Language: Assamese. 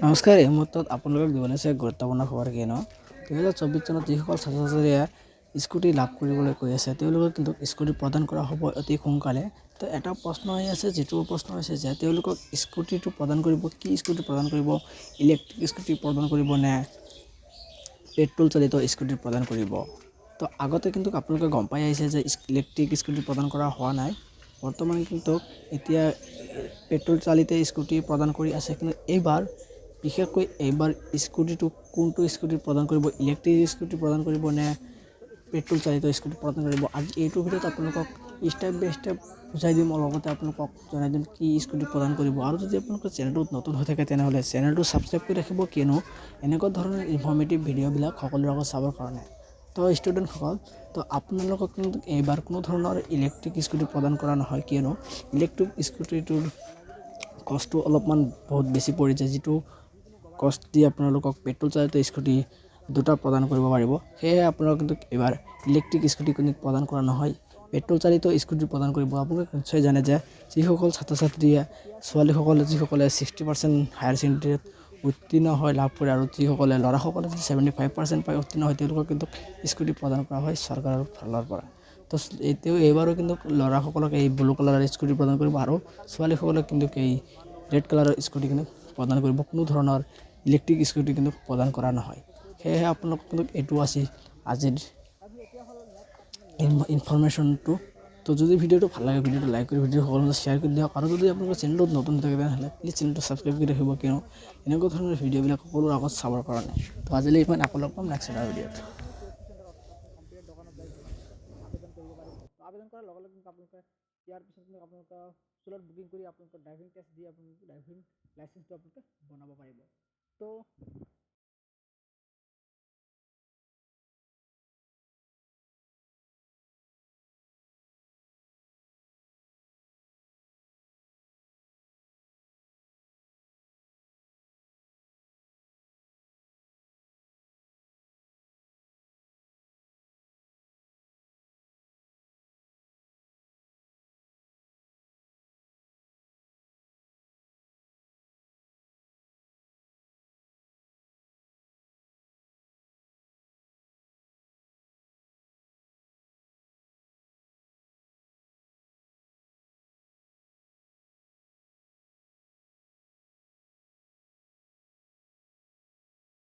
নমস্কাৰ, এই মুহূৰ্তত আপোনালোকক দিবলৈ আছে গুৰুত্বপূৰ্ণ খবৰ কিয়নো 2024 চনত যিসকল ছাত্ৰ ছাত্ৰীয়ে স্কুটি লাভ কৰিবলৈ কৈ আছে তেওঁলোকক কিন্তু স্কুটি প্ৰদান কৰা হ'ব অতি সোনকালে। তো এটা প্ৰশ্ন হৈ আছে, যিটো প্ৰশ্ন হৈছে যে তেওঁলোকক স্কুটিটো প্ৰদান কৰিব, কি স্কুটি প্ৰদান কৰিব, ইলেক্ট্ৰিক স্কুটি প্ৰদান কৰিব নে পেট্ৰল চালিত স্কুটি প্ৰদান কৰিব। তো আগতে কিন্তু আপোনালোকে গম পাই আহিছে যে ইলেক্ট্ৰিক স্কুটি প্ৰদান কৰা হোৱা নাই। বৰ্তমান কিন্তু এতিয়া পেট্ৰল চালিত স্কুটি প্ৰদান কৰি আছে, কিন্তু বিশেষকৈ এইবাৰ স্কুটিটো কোনটো স্কুটি প্ৰদান কৰিব, ইলেক্ট্ৰিক স্কুটি প্ৰদান কৰিব নে পেট্ৰল চালিত স্কুটি প্ৰদান কৰিব। আজি এইটো ভিডিঅ'ত আপোনালোকক ষ্টেপ বাই ষ্টেপ বুজাই দিম, লগতে আপোনালোকক জনাই দিম কি স্কুটি প্ৰদান কৰিব। আৰু যদি আপোনালোকৰ চেনেলটোত নতুন হৈ থাকে তেনেহ'লে চেনেলটো ছাবস্ক্ৰাইব কৰি ৰাখিব, কিয়নো এনেকুৱা ধৰণৰ ইনফৰ্মেটিভ ভিডিঅ'বিলাক সকলোৰে আগত চাবৰ কাৰণে। তো ষ্টুডেণ্টসকল, তো আপোনালোকক কিন্তু এইবাৰ কোনো ধৰণৰ ইলেক্ট্ৰিক স্কুটি প্ৰদান কৰা নহয়, কিয়নো ইলেক্ট্ৰিক স্কুটিটোৰ কষ্টটো অলপমান বহুত বেছি পৰি যায়, যিটো কষ্ট দি আপোনালোকক পেট্ৰল চালিত স্কুটি দুটা প্ৰদান কৰিব পাৰিব। সেয়েহে আপোনালোকক কিন্তু এইবাৰ ইলেক্ট্ৰিক স্কুটি কিন্তু প্ৰদান কৰা নহয়, পেট্ৰল চালিত স্কুটি প্ৰদান কৰিব। আপোনালোকে নিশ্চয় জানে যে যিসকল ছাত্ৰ ছাত্ৰীয়ে ছোৱালীসকলে যিসকলে 60% হায়াৰ ছেকেণ্ডেৰীত উত্তীৰ্ণ হয় লাভ কৰে, আৰু যিসকলে ল'ৰাসকলে 75% পাই উত্তীৰ্ণ হয়, তেওঁলোকক কিন্তু স্কুটি প্ৰদান কৰা হয় চৰকাৰৰ ফালৰ পৰা। তো এইবাৰো কিন্তু ল'ৰাসকলক এই ব্লু কালাৰৰ স্কুটি প্ৰদান কৰিব, আৰু ছোৱালীসকলক কিন্তু এই ৰেড কালাৰৰ স্কুটি কিন্তু প্ৰদান কৰিব। কোনো ধৰণৰ ইলেক্ট্ৰিক স্কুটি কিন্তু প্ৰদান কৰা নহয়। সেয়েহে আপোনালোক কিন্তু এইটো আছিল আজিৰ ইনফৰমেশ্যনটো। তো যদি ভিডিঅ'টো ভাল লাগে, ভিডিঅ'টো লাইক কৰি ভিডিঅ'টো সকলোকে শ্বেয়াৰ কৰি দিয়ক। আৰু যদি আপোনালোকৰ চেনেলটোত নতুন থাকে তেনেহ'লে প্লিজ চেনেলটো ছাবস্ক্ৰাইব কৰি ৰাখিব, কিয়নো এনেকুৱা ধৰণৰ ভিডিঅ'বিলাক সকলোৰে আগত চাবৰ কাৰণে। তো আজিলৈ ইমান, আকৌ লগ পাম নেক্সট এটা ভিডিঅ'ত। আবেদন কৰিব পাৰিব। আবেদন কৰাৰ লগে লগে আপোনালোকে ইয়াৰ পিছত আপোনালোকে স্কুলত বুকিং কৰি আপোনালোকৰ ড্ৰাইভিং টেষ্ট দি আপোনালোকে ড্ৰাইভিং লাইচেন্সটো আপোনালোকে বনাব পাৰিব। তো